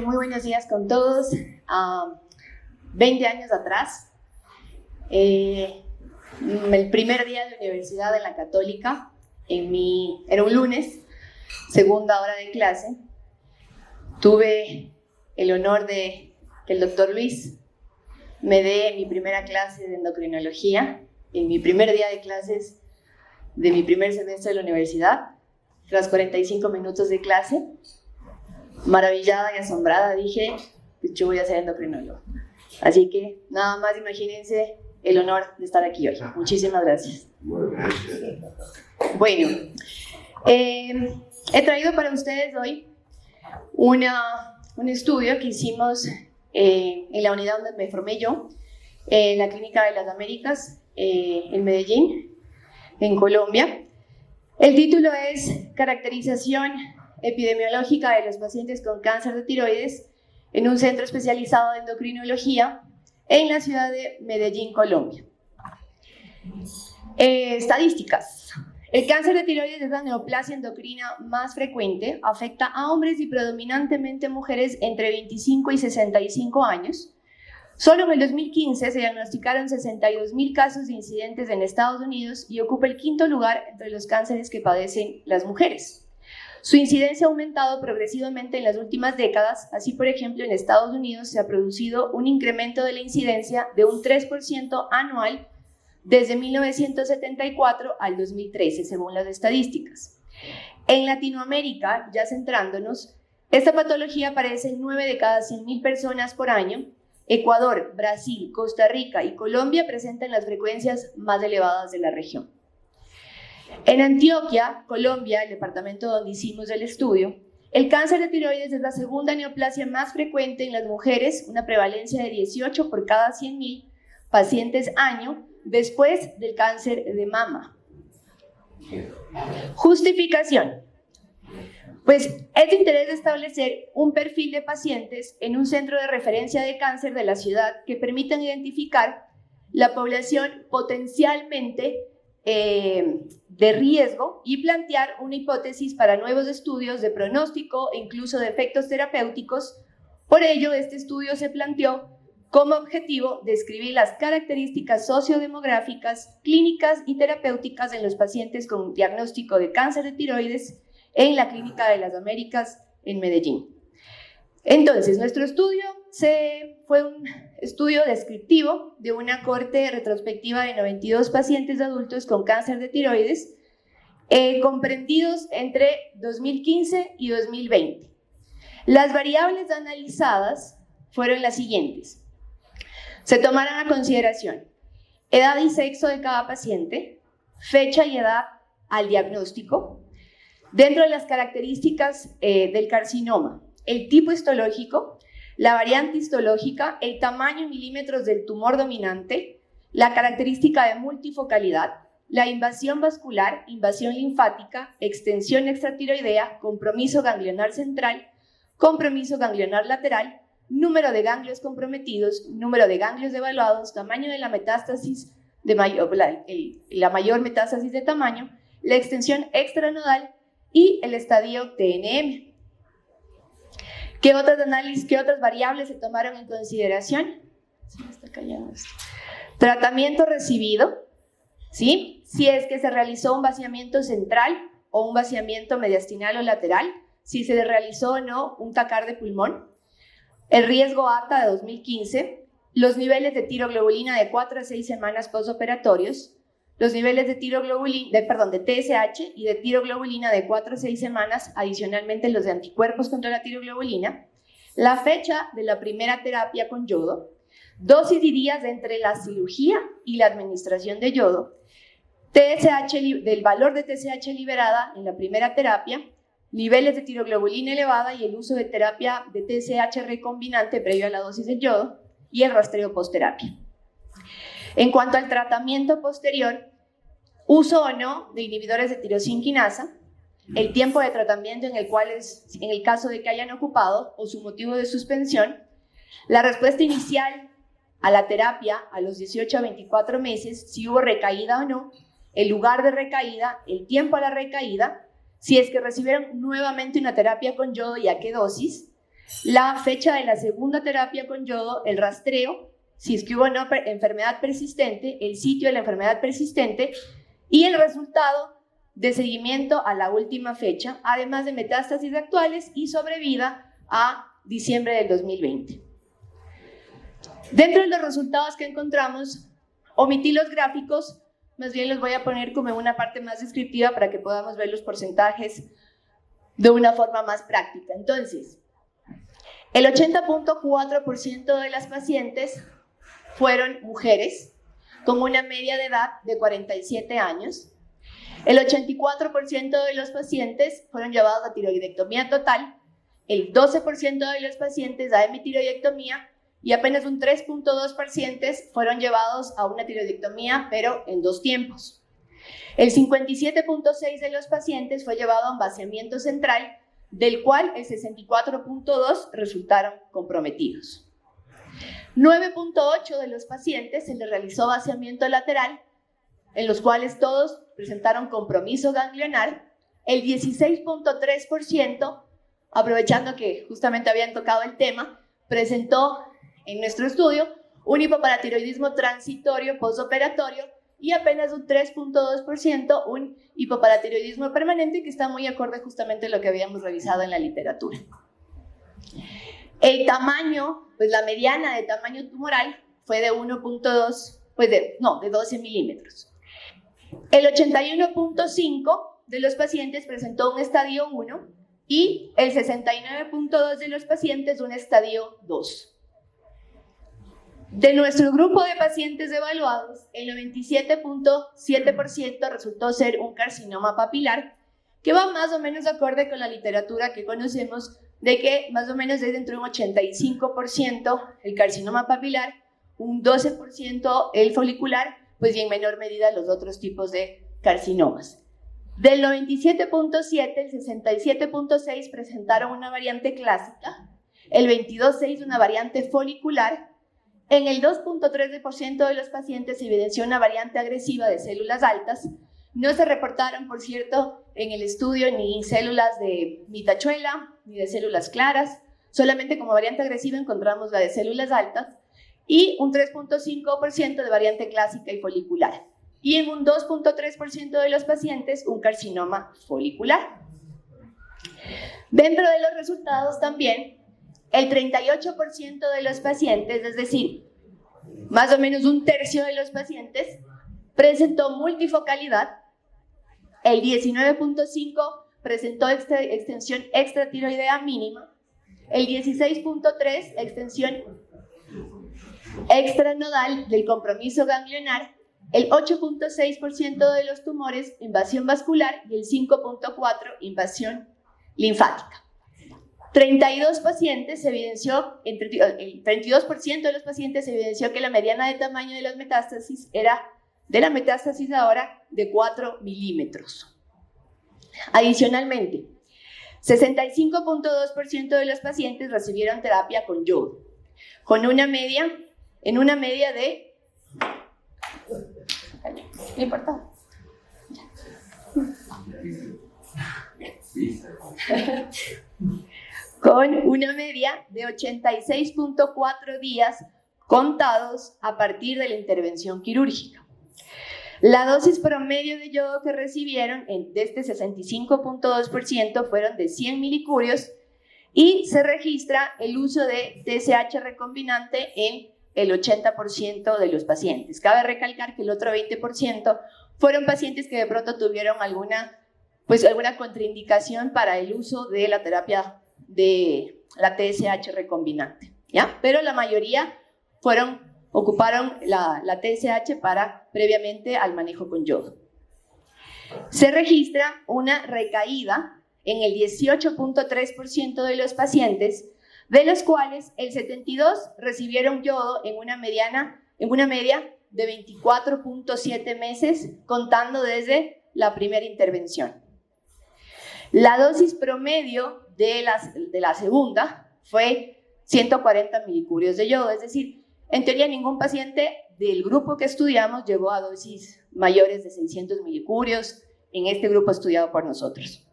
Muy buenos días con todos. 20 años atrás, el primer día de universidad en la Católica, era un lunes, segunda hora de clase, tuve el honor de que el doctor Luis me dé mi primera clase de endocrinología, en mi primer día de clases de mi primer semestre de la universidad. Tras 45 minutos de clase, maravillada y asombrada, dije, yo voy a ser endocrinólogo. Así que nada más imagínense el honor de estar aquí hoy. Muchísimas gracias. Bueno, he traído para ustedes hoy un estudio que hicimos en la unidad donde me formé yo, en la Clínica de las Américas, en Medellín, en Colombia. El título es Caracterización epidemiológica de los pacientes con cáncer de tiroides en un centro especializado de endocrinología en la ciudad de Medellín, Colombia. Estadísticas. El cáncer de tiroides es la neoplasia endocrina más frecuente, afecta a hombres y predominantemente mujeres entre 25 y 65 años. Solo en el 2015 se diagnosticaron 62.000 casos de incidentes en Estados Unidos y ocupa el quinto lugar entre los cánceres que padecen las mujeres. Su incidencia ha aumentado progresivamente en las últimas décadas. Así, por ejemplo, en Estados Unidos se ha producido un incremento de la incidencia de un 3% anual desde 1974 al 2013, según las estadísticas. En Latinoamérica, ya centrándonos, esta patología aparece en 9 de cada 100.000 personas por año. Ecuador, Brasil, Costa Rica y Colombia presentan las frecuencias más elevadas de la región. En Antioquia, Colombia, el departamento donde hicimos el estudio, el cáncer de tiroides es la segunda neoplasia más frecuente en las mujeres, una prevalencia de 18 por cada 100.000 pacientes año, después del cáncer de mama. Justificación. Pues es de interés establecer un perfil de pacientes en un centro de referencia de cáncer de la ciudad que permitan identificar la población potencialmente de riesgo y plantear una hipótesis para nuevos estudios de pronóstico e incluso de efectos terapéuticos. Por ello, este estudio se planteó como objetivo describir las características sociodemográficas, clínicas y terapéuticas en los pacientes con diagnóstico de cáncer de tiroides en la Clínica de las Américas en Medellín. Entonces, nuestro estudio fue un estudio descriptivo de una cohorte retrospectiva de 92 pacientes adultos con cáncer de tiroides, comprendidos entre 2015 y 2020. Las variables analizadas fueron las siguientes. Se tomaron a consideración edad y sexo de cada paciente, fecha y edad al diagnóstico. Dentro de las características del carcinoma, el tipo histológico, la variante histológica, el tamaño en milímetros del tumor dominante, la característica de multifocalidad, la invasión vascular, invasión linfática, extensión extratiroidea, compromiso ganglionar central, compromiso ganglionar lateral, número de ganglios comprometidos, número de ganglios evaluados, tamaño de la metástasis, la mayor metástasis de tamaño, la extensión extranodal y el estadio TNM. ¿Qué otras variables se tomaron en consideración? Se me está cayendo esto. Tratamiento recibido, ¿sí? Si es que se realizó un vaciamiento central o un vaciamiento mediastinal o lateral, si se realizó o no un TACAR de pulmón, el riesgo ATA de 2015, los niveles de tiroglobulina de 4 a 6 semanas postoperatorios, los niveles de TSH y de tiroglobulina de 4 a 6 semanas, adicionalmente los de anticuerpos contra la tiroglobulina, la fecha de la primera terapia con yodo, dosis y días entre la cirugía y la administración de yodo, del valor de TSH liberada en la primera terapia, niveles de tiroglobulina elevada y el uso de terapia de TSH recombinante previo a la dosis de yodo y el rastreo postterapia. En cuanto al tratamiento posterior, uso o no de inhibidores de tirosinquinasa, el tiempo de tratamiento en el caso de que hayan ocupado o su motivo de suspensión, la respuesta inicial a la terapia a los 18 a 24 meses, si hubo recaída o no, el lugar de recaída, el tiempo a la recaída, si es que recibieron nuevamente una terapia con yodo y a qué dosis, la fecha de la segunda terapia con yodo, el rastreo, si es que hubo una enfermedad persistente, el sitio de la enfermedad persistente y el resultado de seguimiento a la última fecha, además de metástasis actuales y sobrevida a diciembre del 2020. Dentro de los resultados que encontramos, omití los gráficos, más bien los voy a poner como en una parte más descriptiva para que podamos ver los porcentajes de una forma más práctica. Entonces, el 80.4% de las pacientes fueron mujeres con una media de edad de 47 años. El 84% de los pacientes fueron llevados a tiroidectomía total, el 12% de los pacientes a hemitiroidectomía y apenas un 3.2 pacientes fueron llevados a una tiroidectomía, pero en 2 tiempos. El 57.6% de los pacientes fue llevado a un vaciamiento central, del cual el 64.2% resultaron comprometidos. 9.8% de los pacientes se les realizó vaciamiento lateral, en los cuales todos presentaron compromiso ganglionar. El 16.3%, aprovechando que justamente habían tocado el tema, presentó en nuestro estudio un hipoparatiroidismo transitorio postoperatorio y apenas un 3.2% un hipoparatiroidismo permanente, que está muy acorde justamente a lo que habíamos revisado en la literatura. El tamaño, pues la mediana de tamaño tumoral fue de 1.2, de 12 milímetros. El 81.5% de los pacientes presentó un estadio 1 y el 69.2% de los pacientes un estadio 2. De nuestro grupo de pacientes evaluados, el 97.7% resultó ser un carcinoma papilar, que va más o menos acorde con la literatura que conocemos, de que más o menos es entre un 85% el carcinoma papilar, un 12% el folicular, pues y en menor medida los otros tipos de carcinomas. Del 97.7, el 67.6 presentaron una variante clásica, el 22.6 una variante folicular. En el 2.3% de los pacientes se evidenció una variante agresiva de células altas. No se reportaron, por cierto, en el estudio ni células de mitachuela ni de células claras. Solamente como variante agresiva encontramos la de células altas y un 3.5% de variante clásica y folicular. Y en un 2.3% de los pacientes un carcinoma folicular. Dentro de los resultados también, el 38% de los pacientes, es decir, más o menos un tercio de los pacientes, presentó multifocalidad, el 19.5% presentó extensión extratiroidea mínima, el 16.3% extensión extranodal del compromiso ganglionar, el 8.6% de los tumores invasión vascular y el 5.4% invasión linfática. 32 pacientes se evidenció, el 32% de los pacientes se evidenció que la mediana de tamaño de las metástasis era, de la metástasis ahora, de 4 milímetros. Adicionalmente, 65.2% de los pacientes recibieron terapia con yodo, con una media, en una media de... No importa. Con una media de 86.4 días contados a partir de la intervención quirúrgica. La dosis promedio de yodo que recibieron de este 65.2% fueron de 100 milicurios y se registra el uso de TSH recombinante en el 80% de los pacientes. Cabe recalcar que el otro 20% fueron pacientes que de pronto tuvieron alguna contraindicación para el uso de la terapia de la TSH recombinante, ¿ya? Pero la mayoría ocuparon la TSH previamente al manejo con yodo. Se registra una recaída en el 18.3% de los pacientes, de los cuales el 72% recibieron yodo en una media de 24.7 meses, contando desde la primera intervención. La dosis promedio de la segunda fue 140 milicurios de yodo, es decir, en teoría ningún paciente del grupo que estudiamos llegó a dosis mayores de 600 milicurios en este grupo estudiado por nosotros.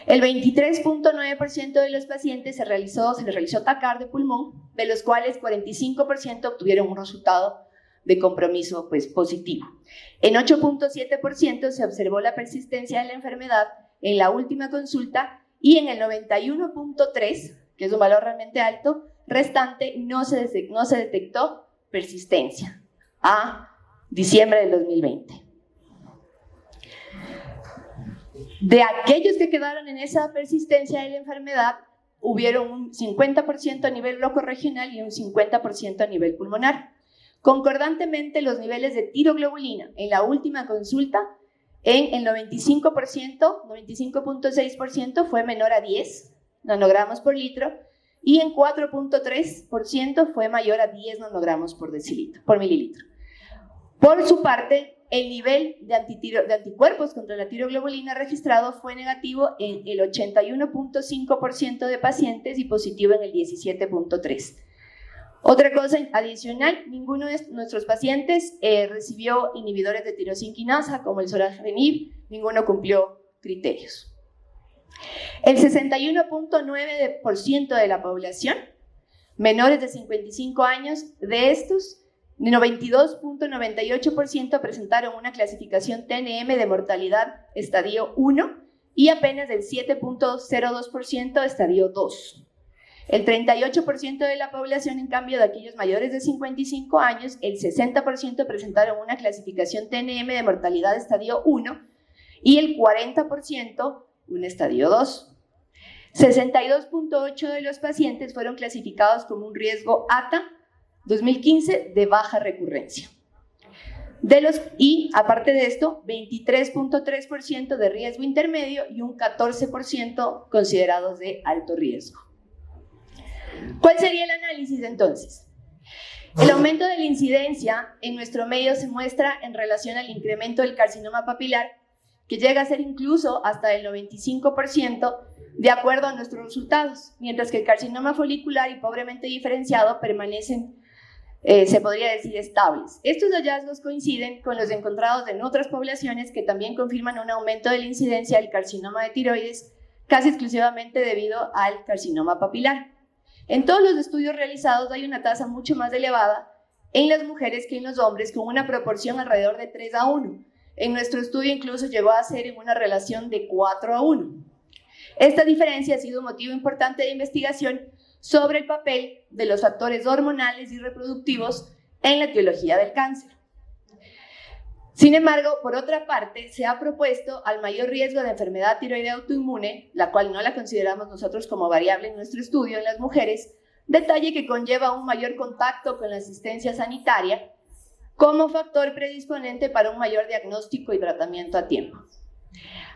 El 23.9% de los pacientes se les realizó TACAR de pulmón, de los cuales 45% obtuvieron un resultado de compromiso positivo. En 8.7% se observó la persistencia de la enfermedad en la última consulta y en el 91.3%, que es un valor realmente alto, restante, no se detectó persistencia a diciembre del 2020. De aquellos que quedaron en esa persistencia de la enfermedad, hubieron un 50% a nivel locorregional y un 50% a nivel pulmonar. Concordantemente, los niveles de tiroglobulina en la última consulta, en el 95.6% fue menor a 10 nanogramos por litro y en 4.3% fue mayor a 10 nanogramos por mililitro. Por su parte, el nivel de anticuerpos contra la tiroglobulina registrado fue negativo en el 81.5% de pacientes y positivo en el 17.3%. Otra cosa adicional, ninguno de nuestros pacientes recibió inhibidores de tirosinquinasa como el sorafenib, ninguno cumplió criterios. El 61.9% de la población, menores de 55 años, de estos, 92.98% presentaron una clasificación TNM de mortalidad estadio 1 y apenas el 7.02% estadio 2. El 38% de la población, en cambio, de aquellos mayores de 55 años, el 60% presentaron una clasificación TNM de mortalidad estadio 1 y el 40% un estadio 2. 62.8% de los pacientes fueron clasificados como un riesgo ATA 2015 de baja recurrencia. Y aparte de esto, 23.3% de riesgo intermedio y un 14% considerados de alto riesgo. ¿Cuál sería el análisis entonces? El aumento de la incidencia en nuestro medio se muestra en relación al incremento del carcinoma papilar, que llega a ser incluso hasta el 95% de acuerdo a nuestros resultados, mientras que el carcinoma folicular y pobremente diferenciado permanecen, se podría decir, estables. Estos hallazgos coinciden con los encontrados en otras poblaciones que también confirman un aumento de la incidencia del carcinoma de tiroides casi exclusivamente debido al carcinoma papilar. En todos los estudios realizados hay una tasa mucho más elevada en las mujeres que en los hombres, con una proporción alrededor de 3:1. En nuestro estudio incluso llegó a ser en una relación de 4:1. Esta diferencia ha sido un motivo importante de investigación sobre el papel de los factores hormonales y reproductivos en la etiología del cáncer. Sin embargo, por otra parte, se ha propuesto al mayor riesgo de enfermedad tiroidea autoinmune, la cual no la consideramos nosotros como variable en nuestro estudio en las mujeres, detalle que conlleva un mayor contacto con la asistencia sanitaria como factor predisponente para un mayor diagnóstico y tratamiento a tiempo.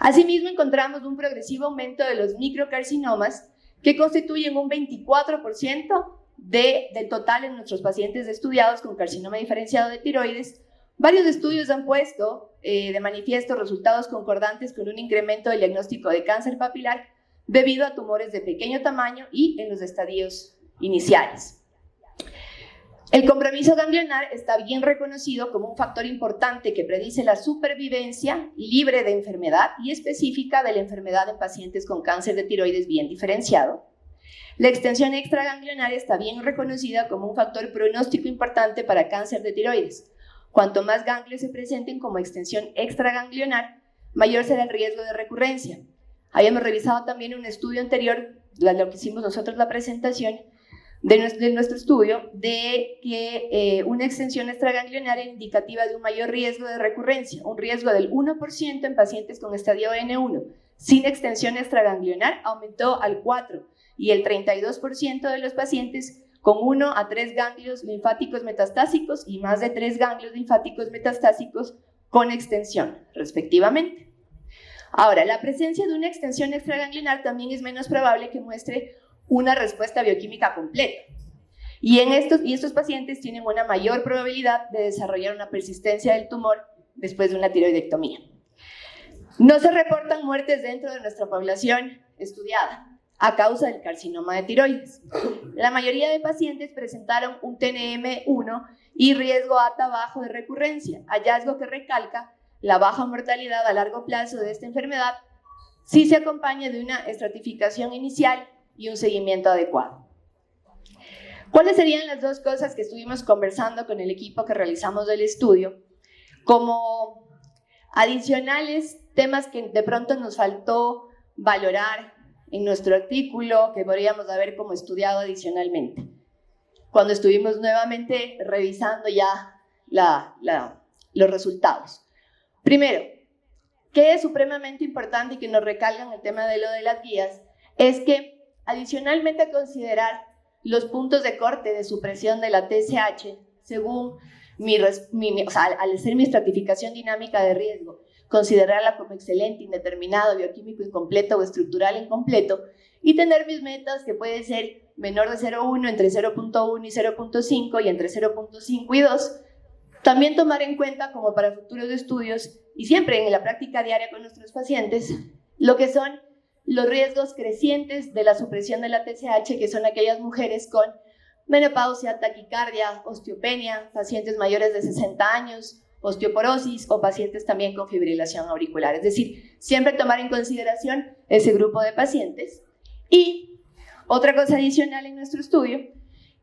Asimismo, encontramos un progresivo aumento de los microcarcinomas que constituyen un 24% del total en nuestros pacientes estudiados con carcinoma diferenciado de tiroides. Varios estudios han puesto de manifiesto resultados concordantes con un incremento del diagnóstico de cáncer papilar debido a tumores de pequeño tamaño y en los estadios iniciales. El compromiso ganglionar está bien reconocido como un factor importante que predice la supervivencia libre de enfermedad y específica de la enfermedad en pacientes con cáncer de tiroides bien diferenciado. La extensión extraganglionaria está bien reconocida como un factor pronóstico importante para cáncer de tiroides. Cuanto más ganglios se presenten como extensión extraganglionar, mayor será el riesgo de recurrencia. Habíamos revisado también un estudio anterior, lo que hicimos nosotros la presentación de nuestro estudio, de que una extensión extraganglionaria indicativa de un mayor riesgo de recurrencia, un riesgo del 1% en pacientes con estadio N1, sin extensión extraganglionar aumentó al 4% y el 32% de los pacientes con 1 a 3 ganglios linfáticos metastásicos y más de 3 ganglios linfáticos metastásicos con extensión, respectivamente. Ahora, la presencia de una extensión extraganglionar también es menos probable que muestre una respuesta bioquímica completa. Y estos pacientes tienen una mayor probabilidad de desarrollar una persistencia del tumor después de una tiroidectomía. No se reportan muertes dentro de nuestra población estudiada a causa del carcinoma de tiroides. La mayoría de pacientes presentaron un TNM1 y riesgo ATA bajo de recurrencia, hallazgo que recalca la baja mortalidad a largo plazo de esta enfermedad si se acompaña de una estratificación inicial y un seguimiento adecuado. ¿Cuáles serían las dos cosas que estuvimos conversando con el equipo que realizamos del estudio? Como adicionales, temas que de pronto nos faltó valorar en nuestro artículo, que podríamos haber como estudiado adicionalmente. Cuando estuvimos nuevamente revisando ya los resultados. Primero, que es supremamente importante y que nos recalcan el tema de lo de las guías, es que adicionalmente a considerar los puntos de corte de supresión de la TSH, según al hacer mi estratificación dinámica de riesgo, considerarla como excelente, indeterminado, bioquímico incompleto o estructural incompleto, y tener mis metas que pueden ser menor de 0,1, entre 0,1 y 0,5 y entre 0,5 y 2, también tomar en cuenta como para futuros estudios y siempre en la práctica diaria con nuestros pacientes, lo que son los riesgos crecientes de la supresión de la TSH, que son aquellas mujeres con menopausia, taquicardia, osteopenia, pacientes mayores de 60 años, osteoporosis o pacientes también con fibrilación auricular. Es decir, siempre tomar en consideración ese grupo de pacientes. Y otra cosa adicional en nuestro estudio,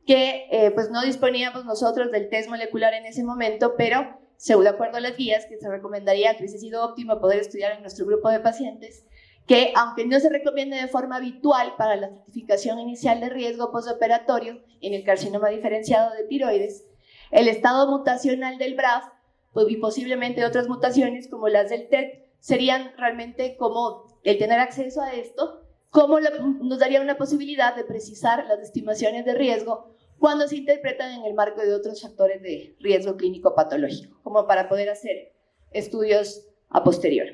que pues no disponíamos nosotros del test molecular en ese momento, pero de acuerdo a las guías que se recomendaría, que hubiese sido óptimo poder estudiar en nuestro grupo de pacientes, que aunque no se recomiende de forma habitual para la certificación inicial de riesgo postoperatorio en el carcinoma diferenciado de tiroides, el estado mutacional del BRAF pues, y posiblemente otras mutaciones como las del TET serían realmente como el tener acceso a esto, como nos daría una posibilidad de precisar las estimaciones de riesgo cuando se interpretan en el marco de otros factores de riesgo clínico patológico, como para poder hacer estudios a posterior.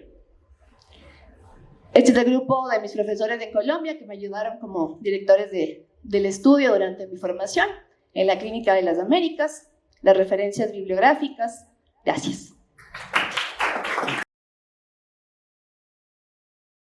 Este es el grupo de mis profesores de Colombia que me ayudaron como directores del estudio durante mi formación en la Clínica de las Américas, las referencias bibliográficas. Gracias.